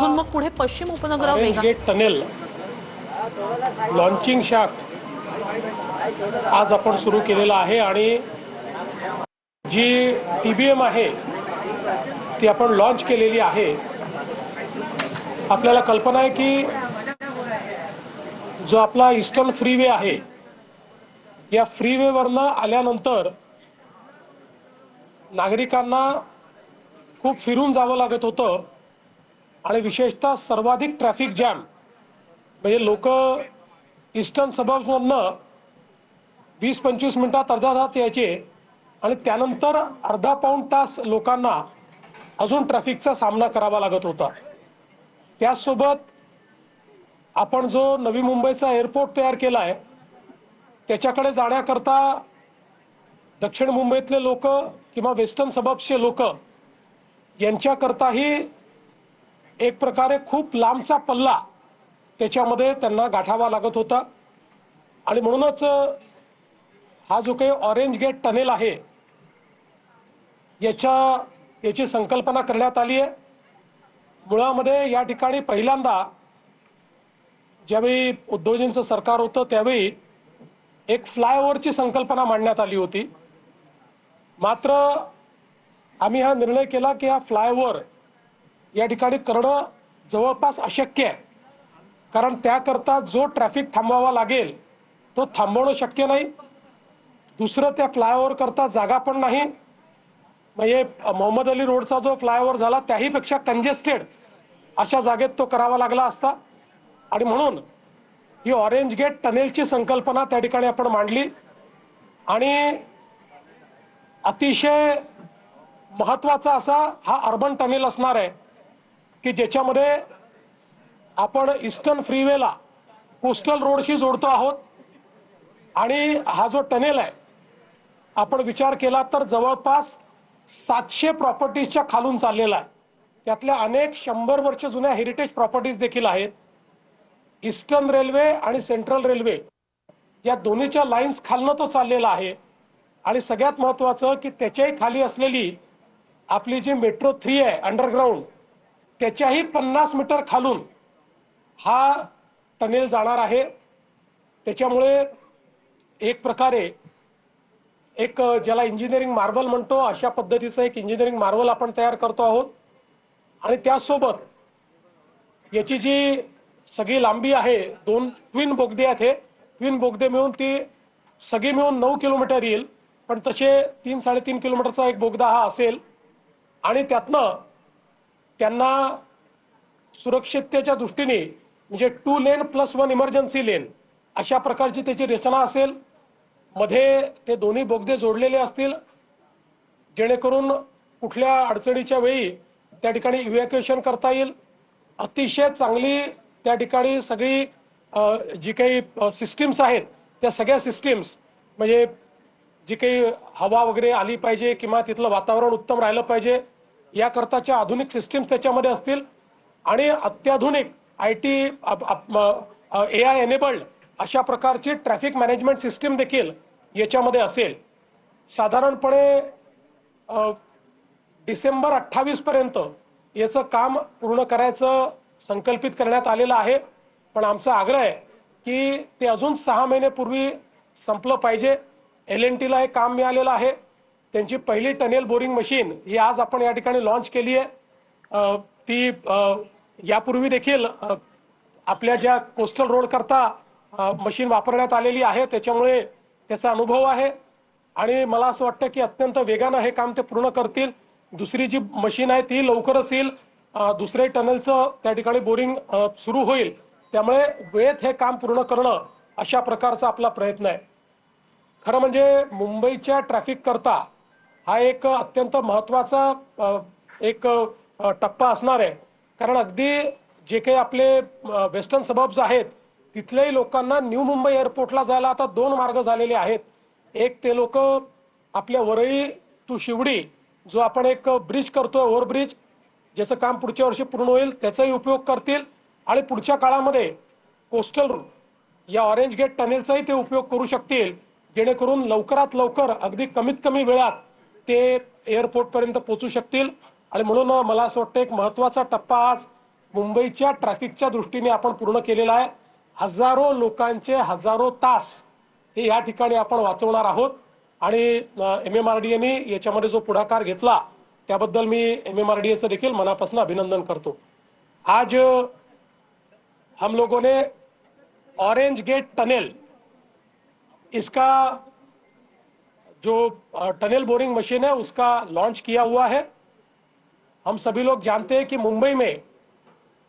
तिथून मग पुढे पश्चिम उपनगरा orange gate tunnel launching shaft आज आपण सुरू केलेला आहे आणि जी TBM आहे ती आपण लॉन्च केलेली आहे। आपल्याला कल्पना आहे की जो आपला ईस्टर्न फ्रीवे आहे या फ्रीवे वरनं आल्यानंतर नागरिकांना खूप फिरून जावं लागत होतं आणि विशेषतः सर्वाधिक ट्रॅफिक जॅम म्हणजे लोक ईस्टर्न सबर्ब्समधनं 20-25 मिनिटात अर्धा तास यायचे आणि त्यानंतर अर्धा पाऊण तास लोकांना अजून ट्रॅफिकचा सामना करावा लागत होता। त्यासोबत आपण जो नवी मुंबईचा एअरपोर्ट तयार केला आहे त्याच्याकडे जाण्याकरता दक्षिण मुंबईतले लोक किंवा वेस्टर्न सबर्ब्सचे लोक यांच्याकरताही एक प्रकारे खूप लांबचा पल्ला त्याच्यामध्ये त्यांना गाठावा लागत होता आणि म्हणूनच हा जो काही ऑरेंज गेट टनेल आहे याची संकल्पना करण्यात आली आहे। मुळामध्ये या ठिकाणी पहिल्यांदा ज्यावेळी उद्धवजींचं सरकार होतं त्यावेळी एक फ्लायओव्हरची संकल्पना मांडण्यात आली होती, मात्र आम्ही हा निर्णय केला की हा फ्लायओव्हर या ठिकाणी करणं जवळपास अशक्य आहे, कारण त्याकरता जो ट्रॅफिक थांबवावा लागेल तो थांबवणं शक्य नाही। दुसरं त्या फ्लायओव्हर करता जागा पण नाही, म्हणजे मोहम्मद अली रोडचा जो फ्लायओव्हर झाला त्याहीपेक्षा कंजेस्टेड अशा जागेत तो करावा लागला असता आणि म्हणून ही ऑरेंज गेट टनेलची संकल्पना त्या ठिकाणी आपण मांडली आणि अतिशय महत्त्वाचा असा हा अर्बन टनेल असणार आहे की ज्याच्यामध्ये आपण ईस्टर्न फ्रीवेला कोस्टल रोडशी जोडतो आहोत आणि हा जो टनेल आहे आपण विचार केला तर जवळपास 700 प्रॉपर्टीजच्या खालून चाललेला आहे। त्यातल्या अनेक 100 वर्ष जुन्या हेरिटेज प्रॉपर्टीज देखील आहेत। ईस्टर्न रेल्वे आणि सेंट्रल रेल्वे या दोन्हीच्या लाईन्स खालनं तो चाललेला आहे आणि सगळ्यात महत्त्वाचं की त्याच्याही खाली असलेली आपली जी मेट्रो 3 आहे अंडरग्राऊंड त्याच्याही 50 मीटर खालून हा टनेल जाणार आहे। त्याच्यामुळे एक प्रकारे एक ज्याला इंजिनिअरिंग मार्वल म्हणतो अशा पद्धतीचं एक इंजिनिअरिंग मार्वल आपण तयार करतो आहोत आणि त्यासोबत याची जी सगळी लांबी आहे 2 ट्विन बोगदे आहेत, हे ट्विन बोगदे मिळून ती सगळी मिळून 9 किलोमीटर येईल, पण तसे 3-3.5 किलोमीटरचा एक बोगदा हा असेल आणि त्यातनं त्यांना सुरक्षिततेच्या दृष्टीने म्हणजे 2 लेन + 1 इमर्जन्सी लेन अशा प्रकारची त्याची रचना असेल। मध्ये ते दोन्ही बोगदे जोडलेले असतील जेणेकरून कुठल्या अडचणीच्या वेळी त्या ठिकाणी इव्हॅक्युएशन करता येईल। अतिशय चांगली त्या ठिकाणी सगळी जी काही सिस्टीम्स आहेत त्या सगळ्या सिस्टीम्स म्हणजे जी काही हवा वगैरे आली पाहिजे किंवा तिथलं वातावरण उत्तम राहिलं पाहिजे याकरताच्या आधुनिक सिस्टीम्स त्याच्यामध्ये असतील आणि अत्याधुनिक IT AI एनेबल्ड अशा प्रकारची ट्रॅफिक मॅनेजमेंट सिस्टीम देखील याच्यामध्ये असेल। साधारणपणे डिसेंबर 28 पर्यंत याचं काम पूर्ण करायचं संकल्पित करण्यात आलेलं आहे, पण आमचा आग्रह आहे की ते अजून 6 महिन्यापूर्वी संपलं पाहिजे। L&Tला हे काम मिळालेलं आहे, त्यांची पहिली टनेल बोरिंग मशीन ही आज आपण या ठिकाणी लॉन्च केली आहे। ती यापूर्वी देखील आपल्या ज्या कोस्टल रोड करता मशीन वापरण्यात आलेली आहे त्याच्यामुळे त्याचा अनुभव आहे आणि मला असं वाटतं की अत्यंत वेगानं हे काम ते पूर्ण करतील। दुसरी जी मशीन आहे ती लवकरच येईल, दुसरे टनेलचं त्या ठिकाणी बोरिंग सुरू होईल, त्यामुळे वेळेत हे काम पूर्ण करणं अशा प्रकारचा आपला प्रयत्न आहे। खरं म्हणजे मुंबईच्या ट्रॅफिक करता हा एक अत्यंत महत्त्वाचा एक टप्पा असणार आहे, कारण अगदी जे काही आपले वेस्टर्न सबर्ब्स आहेत तिथल्याही लोकांना न्यू मुंबई एअरपोर्टला जायला आता 2 मार्ग झालेले आहेत। एक ते लोक आपल्या वरळी टू शिवडी जो आपण एक ब्रिज करतोय ओव्हरब्रिज ज्याचं काम पुढच्या वर्षी पूर्ण होईल त्याचाही उपयोग करतील आणि पुढच्या काळामध्ये कोस्टल रोड या ऑरेंज गेट टनेलचाही ते उपयोग करू शकतील, जेणेकरून लवकरात लवकर अगदी कमीत कमी वेळात ते एअरपोर्ट पर्यंत पोहोचू शकतील। आणि म्हणून मला असं वाटतं एक महत्त्वाचा टप्पा आज मुंबईच्या ट्रॅफिकच्या दृष्टीने आपण पूर्ण केलेला आहे। हजारो लोकांचे हजारो तास हे या ठिकाणी आपण वाचवणार आहोत आणि MMRDA याच्यामध्ये जो पुढाकार घेतला त्याबद्दल मी MMRDAचं देखील मनापासून अभिनंदन करतो। आज हम लोगों ने ऑरेंज गेट टनल, इसका जो टनल बोरिंग मशीन है उसका लॉन्च किया हुआ है। हम सभी लोग जानते हैं कि मुंबई में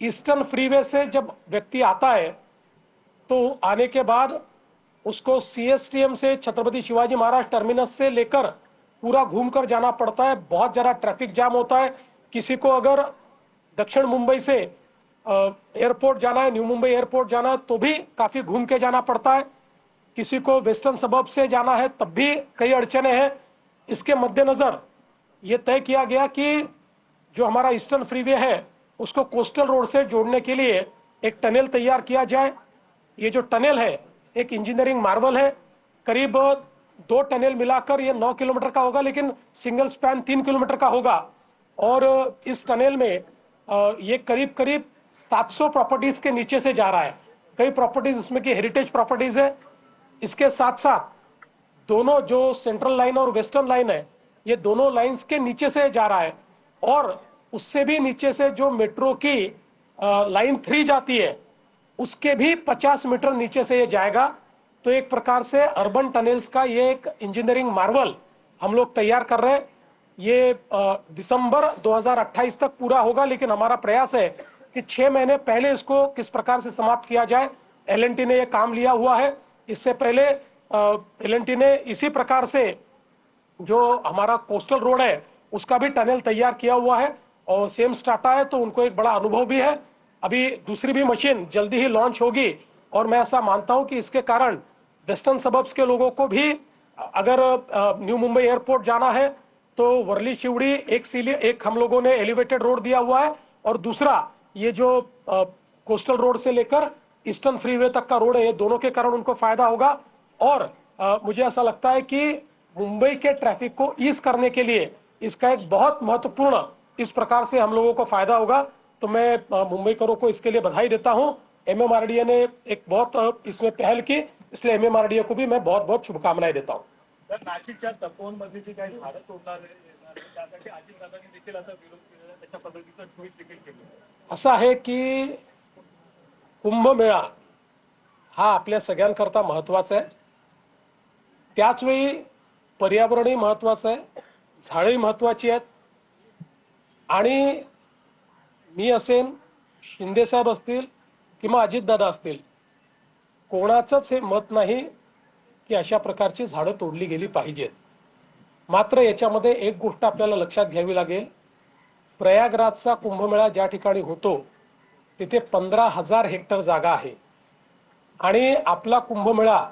ईस्टर्न फ्रीवे से जब व्यक्ति आता है तो आने के बाद उसको CSTM से छत्रपति शिवाजी महाराज टर्मिनस से लेकर पूरा घूमकर जाना पड़ता है। बहुत ज़्यादा ट्रैफिक जाम होता है। किसी को अगर दक्षिण मुंबई से एयरपोर्ट जाना है, न्यू मुंबई एयरपोर्ट जाना है तो भी काफ़ी घूम के जाना पड़ता है। किसी को वेस्टर्न सबब से जाना है तब भी कई अड़चने हैं। इसके मद्देनज़र ये तय किया गया कि जो हमारा ईस्टर्न फ्रीवे है उसको कोस्टल रोड से जोड़ने के लिए एक टनल तैयार किया जाए। ये जो टनल है एक इंजीनियरिंग मार्वल है। करीब 2 टनल मिलाकर ये 9 किलोमीटर का होगा, लेकिन सिंगल स्पैन 3 किलोमीटर का होगा। और इस टनल में ये करीब करीब 700 प्रॉपर्टीज के नीचे से जा रहा है। कई प्रॉपर्टीज उसमें की हेरिटेज प्रॉपर्टीज है। इसके साथ साथ दोनों जो सेंट्रल लाइन और वेस्टर्न लाइन है ये दोनों लाइंस के नीचे से जा रहा है और उससे भी नीचे से जो मेट्रो की लाइन 3 जाती है उसके भी 50 मीटर नीचे से ये जाएगा। तो एक प्रकार से अर्बन टनल्स का ये एक इंजीनियरिंग मार्वल हम लोग तैयार कर रहे हैं। ये दिसंबर 2028 तक पूरा होगा, लेकिन हमारा प्रयास है कि 6 महीने पहले इसको किस प्रकार से समाप्त किया जाए। L&T ने ये काम लिया हुआ है। इससे पहले L&T ने इसी प्रकार से जो हमारा कोस्टल रोड है उसका भी टनल तैयार किया हुआ है और सेम स्टार्टा है, तो उनको एक बड़ा अनुभव भी है। अभी दूसरी भी मशीन जल्दी ही लॉन्च होगी और मैं ऐसा मानता हूं कि इसके कारण वेस्टर्न सबब्स के लोगों को भी अगर न्यू मुंबई एयरपोर्ट जाना है तो वर्ली शिवड़ी एक हम लोगों ने एलिवेटेड रोड दिया हुआ है और दूसरा ये जो कोस्टल रोड से लेकर ईस्टर्न फ्रीवे तक का रोड है, ये दोनों के कारण उनको फायदा होगा। और मुझे ऐसा लगता है कि मुंबई के ट्रैफिक को ईज करने के लिए इसका एक बहुत महत्वपूर्ण इस प्रकार से हम लोगों को फायदा होगा। तो मैं मुंबईकरों को इसके लिए बधाई देता हूं। MMRDA ने एक बहुत इसमें पहल की, इसलिए MMRDA को भी मैं बहुत बहुत शुभकामनाएं देता हूं। तर नाशिकच्या तपोवनमध्ये जी काही झाडं तोडणार आहे त्यासाठी अजितदादांनी देखील आता विरोध केलेला, त्याच्या पद्धतीचं ट्विट देखील केलं। असं आहे की कुंभमेळा हा आपल्या सगळ्यांकरता महत्त्वाचा आहे, त्याच वेळी पर्यावरणही महत्त्वाचं आहे, झाडंही महत्त्वाची आहेत। आणि मी असेन, शिंदे साहेब असतील किंवा अजितदादा असतील, कोणाचंच हे मत नाही की अशा प्रकारची झाडं तोडली गेली पाहिजेत। मात्र याच्यामध्ये एक गोष्ट आपल्याला लक्षात घ्यावी लागेल, प्रयागराजचा कुंभमेळा ज्या ठिकाणी होतो तिथे 15,000 हेक्टर जागा आहे आणि आपला कुंभमेळा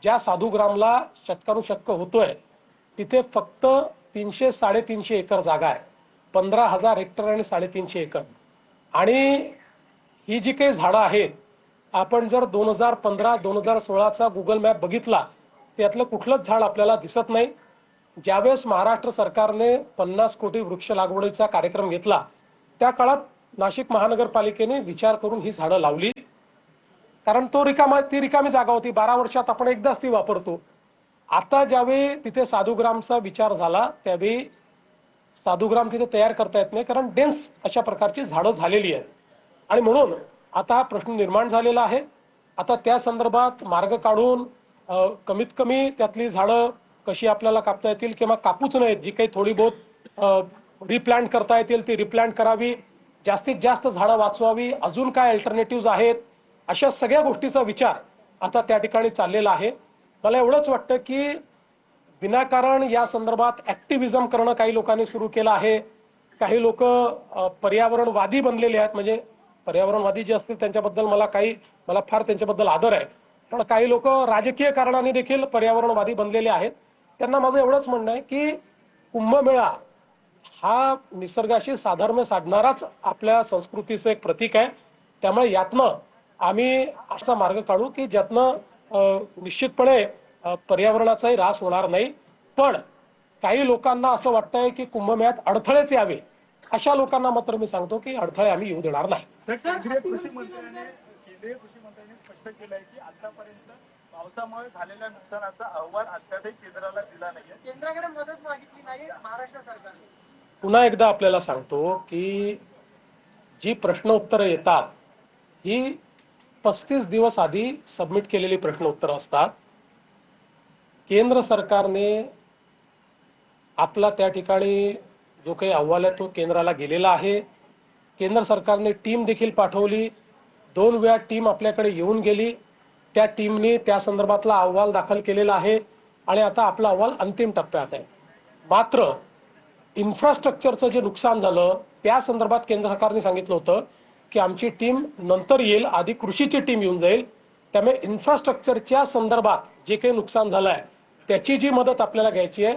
ज्या साधुग्रामला शतकानुशतक होतोय तिथे फक्त 300-350 एकर जागा आहे। 15,000 हेक्टर आणि 350 एकर। आणि ही जी काही झाडं आहेत, आपण जर 2015-2016चा गुगल मॅप बघितला त्यातलं कुठलंच झाड आपल्याला दिसत नाही। ज्यावेळेस महाराष्ट्र सरकारने 50 कोटी वृक्ष लागवडीचा कार्यक्रम घेतला त्या काळात नाशिक महानगरपालिकेने विचार करून ही झाडं लावली, कारण ती रिकामी जागा होती। 12 वर्षात आपण एकदाच ती वापरतो। आता ज्यावेळी तिथे साधुग्रामचा विचार झाला त्यावेळी साधुग्राम तिथे तयार करता येत नाही, कारण डेन्स अशा प्रकारची झाडं झालेली आहेत। आणि म्हणून आता हा प्रश्न निर्माण झालेला आहे। आता त्या संदर्भात मार्ग काढून कमीत कमी त्यातली झाडं कशी आपल्याला कापता येतील किंवा कापूच नयेत, जी काही थोडी बहुत रिप्लांट करता येतील ती रिप्लांट करावी, जास्तीत जास्त झाडं वाचवावी, अजून काय अल्टरनेटिव्ह आहेत, अशा सगळ्या गोष्टीचा विचार आता त्या ठिकाणी चाललेला आहे। मला एवढंच वाटतं की विनाकारण या संदर्भात ऍक्टिव्हिजम करणं काही लोकांनी सुरू केलं आहे। काही लोक पर्यावरणवादी बनलेले आहेत, म्हणजे पर्यावरणवादी जे असतील त्यांच्याबद्दल मला फार त्यांच्याबद्दल आदर आहे, पण काही लोक राजकीय कारणाने देखील पर्यावरणवादी बनलेले आहेत। त्यांना माझं एवढंच म्हणणं आहे की कुंभमेळा हा निसर्गाशी साधर्म्य साधणाराच आपल्या संस्कृतीचं एक प्रतीक आहे। त्यामुळे यातनं आम्ही असा मार्ग काढू की ज्यातनं निश्चितपणे पर्यावरणाचाही ऱ्हास होणार नाही। पण काही लोकांना असं वाटतंय की कुंभमेळ्यात अडथळेच यावे अशा लोकांना मात्र मी सांगतो की अडथळे आम्ही येऊ देणार नाही. केंद्रीय कृषी मंत्र्यांनी स्पष्ट केलंय की आतापर्यंत पावसामुळे झालेल्या नुकसानाचा अहवाल अद्यापही केंद्राला दिला नाहीये. केंद्राकडे मदत मागितली नाही महाराष्ट्र सरकारने. पुन्हा एकदा आपल्याला सांगतो की जी प्रश्न उत्तरं येतात ही 35 दिवस आधी सबमिट केलेली प्रश्न उत्तरं असतात. केंद्र सरकारने आपला त्या ठिकाणी जो काही अहवाल आहे तो केंद्राला गेलेला आहे. केंद्र सरकारने टीम देखील पाठवली. 2 वेळा टीम आपल्याकडे येऊन गेली. त्या टीमने त्या संदर्भातला अहवाल दाखल केलेला आहे आणि आता आपला अहवाल अंतिम टप्प्यात आहे. मात्र इन्फ्रास्ट्रक्चरचं जे नुकसान झालं त्या संदर्भात केंद्र सरकारने सांगितलं होतं की आमची टीम नंतर येईल, आधी कृषीची टीम येऊन जाईल. त्यामुळे इन्फ्रास्ट्रक्चरच्या संदर्भात जे काही नुकसान झालं आहे त्याची जी मदत आपल्याला घ्यायची आहे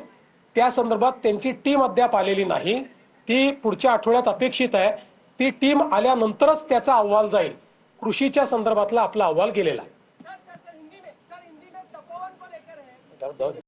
त्या संदर्भात त्यांची टीम अद्याप आलेली नाही. ती पुढच्या आठवड्यात अपेक्षित आहे. ती टीम आल्यानंतरच त्याचा अहवाल जाईल. कृषीच्या संदर्भातला आपला अहवाल गेलेला आहे. सर हिंदी में तपोवन को लेकर है.